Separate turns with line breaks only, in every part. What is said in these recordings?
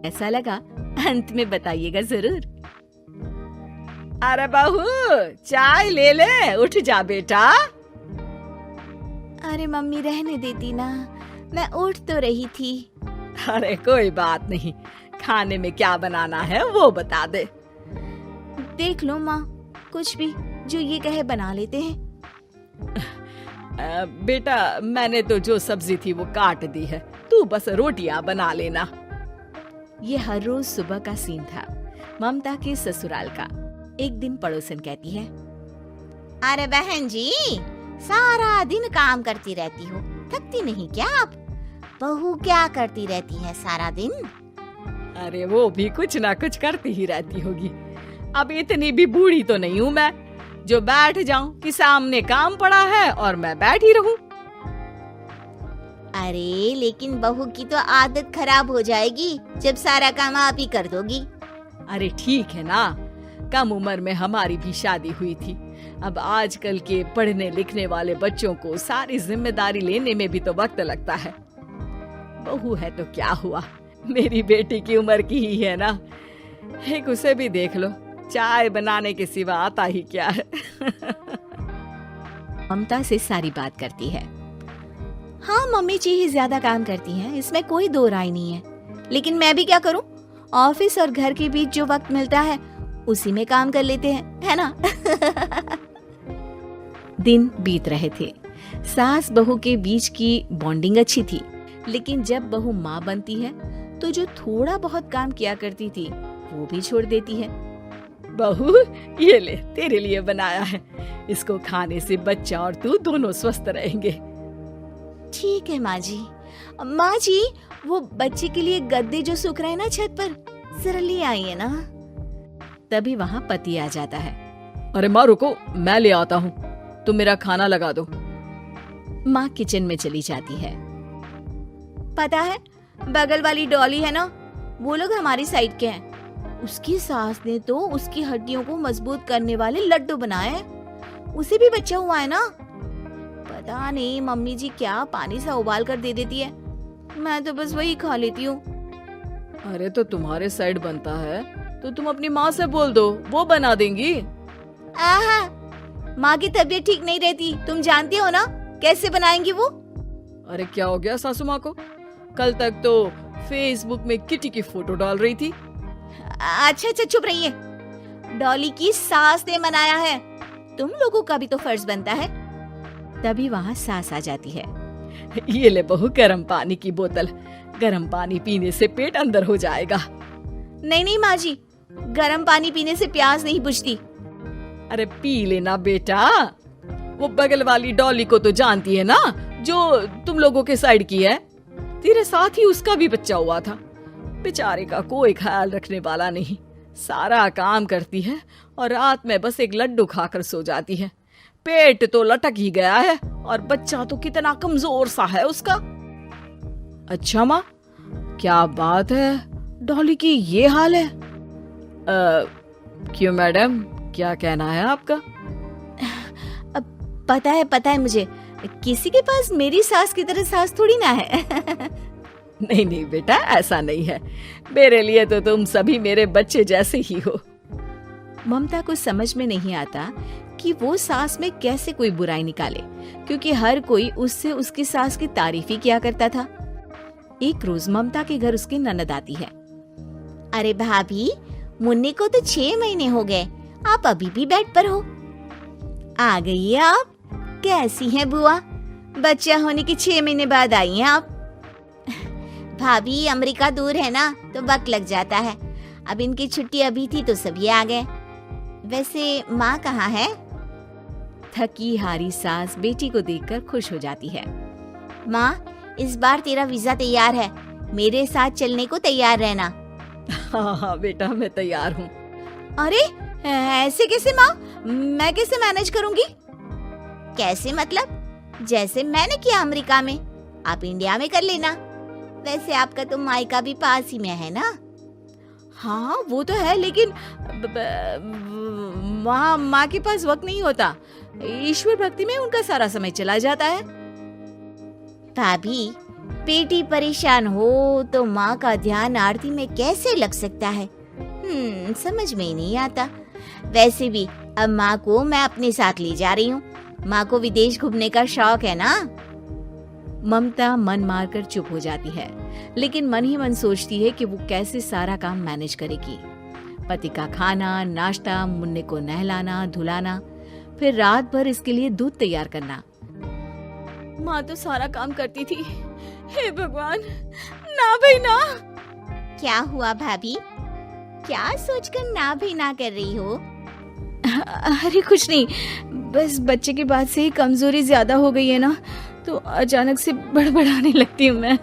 कैसा लगा अंत में बताइएगा जरूर। अरे बहू चाय ले ले, उठ जा बेटा।
अरे मम्मी रहने देती ना, मैं उठ तो रही थी।
अरे कोई बात नहीं, खाने में क्या बनाना है वो बता दे।
देख लो माँ, कुछ भी जो ये कहे बना लेते हैं।
बेटा मैंने तो जो सब्जी थी वो काट दी है, तू बस रोटियां बना लेना।
ये हर रोज सुबह का सीन था ममता के ससुराल का। एक दिन पड़ोसन कहती है, अरे बहन जी सारा दिन काम करती रहती हो, थकती नहीं क्या आप? बहू क्या करती रहती है सारा दिन?
अरे वो भी कुछ ना कुछ करती ही रहती होगी। अब इतनी भी बूढ़ी तो नहीं हूँ मैं जो बैठ जाऊं कि सामने काम पड़ा है और मैं बैठी रहूं।
अरे लेकिन बहू की तो आदत खराब हो जाएगी जब सारा काम आप ही कर दोगी।
अरे ठीक है ना, कम उम्र में हमारी भी शादी हुई थी। अब आजकल के पढ़ने लिखने वाले बच्चों को सारी जिम्मेदारी लेने में भी तो वक्त लगता है। बहू है तो क्या हुआ, मेरी बेटी की उम्र की ही है ना। एक उसे भी देख लो, चाय बनाने के सिवा आता ही क्या है।
ममता से सारी बात करती है। हाँ मम्मी जी ही ज्यादा काम करती हैं, इसमें कोई दो राय नहीं है। लेकिन मैं भी क्या करूं, ऑफिस और घर के बीच जो वक्त मिलता है उसी में काम कर लेते हैं, है ना। दिन बीत रहे थे। सास बहू के बीच की बॉन्डिंग अच्छी थी, लेकिन जब बहू माँ बनती है तो जो थोड़ा बहुत काम किया करती थी वो भी छोड़ देती है।
बहू ये ले, तेरे लिए बनाया है, इसको खाने से बच्चा और तू दोनों स्वस्थ रहेंगे।
ठीक है माँ जी। माँ जी वो बच्चे के लिए गद्दे जो सूख रहे हैं ना छत पर, जरा ले आइए ना। तभी वहाँ पति आ जाता है।
अरे माँ रुको, मैं ले आता हूँ, तुम मेरा खाना लगा दो।
माँ किचन में चली जाती है। पता है बगल वाली डॉली है ना, वो लोग हमारी साइड के हैं। उसकी सास ने तो उसकी हड्डियों को मजबूत करने वाले लड्डू बनाए हैं। उसे भी बच्चा हुआ है ना। पता नहीं मम्मी जी क्या पानी सा उबाल कर दे देती है, मैं तो बस वही खा लेती हूँ।
अरे तो तुम्हारे साइड बनता है तो तुम अपनी माँ से बोल दो, वो बना देंगी।
आहा, माँ की तबीयत ठीक नहीं रहती, तुम जानती हो ना, कैसे बनाएंगी वो?
अरे क्या हो गया सासू माँ को? कल तक तो फेसबुक में किटी की फोटो डाल रही थी।
अच्छा अच्छा चुप रहिए। डॉली की सास ने मनाया है, तुम लोगों का भी तो फर्ज बनता है। तभी वहाँ सास आ जाती है।
ये ले बहू गर्म पानी की बोतल, गर्म पानी पीने से पेट अंदर हो जाएगा।
नहीं नहीं माँ जी, गर्म पानी पीने से प्यास नहीं बुझती।
अरे पी लेना बेटा। वो बगल वाली डॉली को तो जानती है ना, जो तुम लोगों के साइड की है। तेरे साथ ही उसका भी बच्चा हुआ था। बेचारे का कोई ख्याल रखने वाला नहीं, सारा काम करती है और रात में बस एक लड्डू खाकर सो जाती है। पेट तो लटक ही गया है और बच्चा तो कितना कमजोर सा है उसका। अच्छा माँ, क्या बात है, डॉली की ये हाल है? क्यों मैडम, क्या कहना है आपका?
पता है मुझे, किसी के पास मेरी सास की तरह सास थोड़ी ना है।
नहीं नहीं बेटा, ऐसा नहीं है, मेरे लिए तो तुम सभी मेरे बच्चे जैसे ही हो।
ममता को समझ में नहीं आता कि वो सास में कैसे कोई बुराई निकाले, क्योंकि हर कोई उससे उसकी सास की तारीफ ही किया करता था। एक रोज ममता के घर उसकी ननद आती है। अरे भाभी, मुन्नी को तो 6 महीने हो गए, आप अभी भी बेड पर हो। आ गई है आप? कैसी हैं बुआ? बच्चा होने के 6 महीने बाद आई हैं आप। भाभी अमेरिका दूर है ना, तो वक्त लग जाता है। अब इनकी छुट्टी अभी थी तो सभी आ गए। वैसे माँ कहाँ है? थकी हारी सास बेटी को देखकर खुश हो जाती है। माँ, इस बार तेरा वीजा तैयार है, मेरे साथ चलने को तैयार रहना।
हाँ बेटा, मैं तैयार हूँ।
अरे ऐसे कैसे माँ, मैं कैसे मैनेज करूँगी? कैसे मतलब? जैसे मैंने किया अमेरिका में, आप इंडिया में कर लेना। वैसे आपका तो मायका भी पास ही में है ना? हाँ वो तो है, लेकिन वहाँ माँ के पास वक्त नहीं होता। ईश्वर भक्ति में उनका सारा समय चला जाता है। भाभी, बेटी परेशान हो तो माँ का ध्यान आरती में कैसे लग सकता है? समझ में ही नहीं आता। वैसे भी अब माँ को मैं अपने साथ ले जा रही हूँ। माँ को विदेश घूमने का शौक है ना। ममता मन मारकर चुप हो जाती है, लेकिन मन ही मन सोचती है कि वो कैसे सारा काम मैनेज करेगी। पति का खाना, नाश्ता, मुन्ने को नहलाना, धुलाना, फिर रात भर इसके लिए दूध तैयार करना।
माँ तो सारा काम करती थी। हे भगवान, ना भाई ना।
क्या हुआ भाभी? क्या सोचकर ना भी ना कर रही हो?
अरे कुछ नहीं, बस बच्चे के बाद से ही कमजोरी ज्यादा हो गई है ना, तो अचानक से बड़बड़ाने लगती हूँ मैं।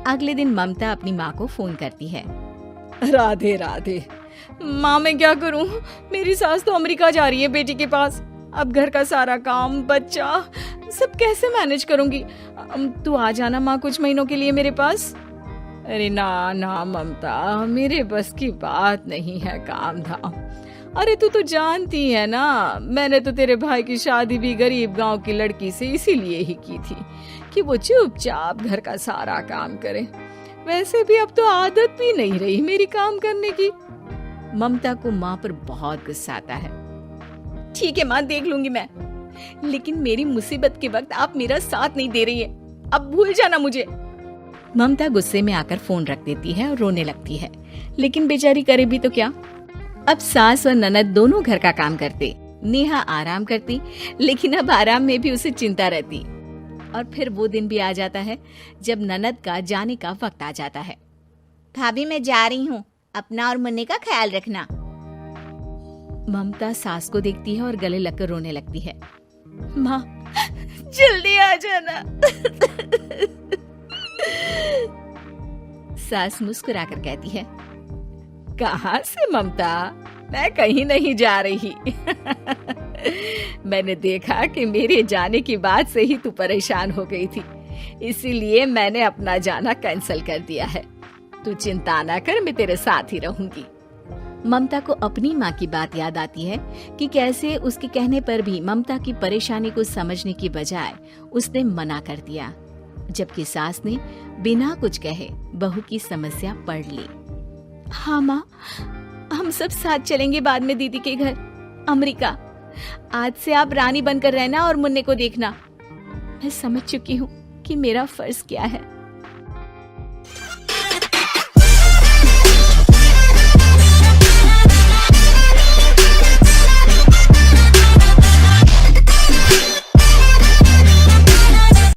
अगले दिन ममता अपनी माँ को फोन करती है।
राधे राधे। माँ मैं क्या करूँ, मेरी सास तो अमेरिका जा रही है बेटी के पास। अब घर का सारा काम, बच्चा, सब कैसे मैनेज करूंगी। तू आ जाना माँ कुछ महीनों के लिए मेरे पास। अरे ना ना ममता, मेरे बस की बात नहीं है काम धाम। अरे तू तो जानती है ना, मैंने तो तेरे भाई की शादी भी गरीब गांव की लड़की से इसीलिए ही की थी कि वो चुपचाप घर का सारा काम करे। वैसे भी अब तो आदत भी नहीं रही मेरी काम करने की।
ममता को माँ पर बहुत गुस्सा आता है।
ठीक है माँ, देख लूंगी मैं, लेकिन मेरी मुसीबत के वक्त आप मेरा साथ नहीं दे रही है। अब भूल जाना मुझे।
ममता गुस्से में आकर फोन रख देती है और रोने लगती है, लेकिन बेचारी करे भी तो क्या। अब सास और ननद दोनों घर का काम करते। नेहा आराम करती, लेकिन अब आराम में भी उसे चिंता रहती। और फिर वो दिन भी आ जाता है जब ननद का जाने का वक्त आ जाता है। भाभी मैं जा रही हूँ, अपना और मुन्ने का ख्याल रखना। ममता सास को देखती है और गले लगकर रोने लगती है।
माँ जल्दी आ जाना।
सास मुस्कुराकर कहती है,
कहाँ से ममता, मैं कहीं नहीं जा रही। मैंने देखा कि मेरे जाने की बात से ही तू परेशान हो गई थी, इसीलिए मैंने अपना जाना कैंसिल कर दिया है। तू चिंता ना कर, मैं तेरे साथ ही रहूंगी।
ममता को अपनी माँ की बात याद आती है कि कैसे उसके कहने पर भी ममता की परेशानी को समझने की बजाय उसने मना कर दिया, जबकि सास ने बिना कुछ कहे बहू की समस्या पढ़ ली।
हाँ माँ, हम सब साथ चलेंगे बाद में दीदी के घर अमेरिका। आज से आप रानी बनकर रहना और मुन्ने को देखना। मैं समझ चुकी हूँ कि मेरा फर्ज क्या है।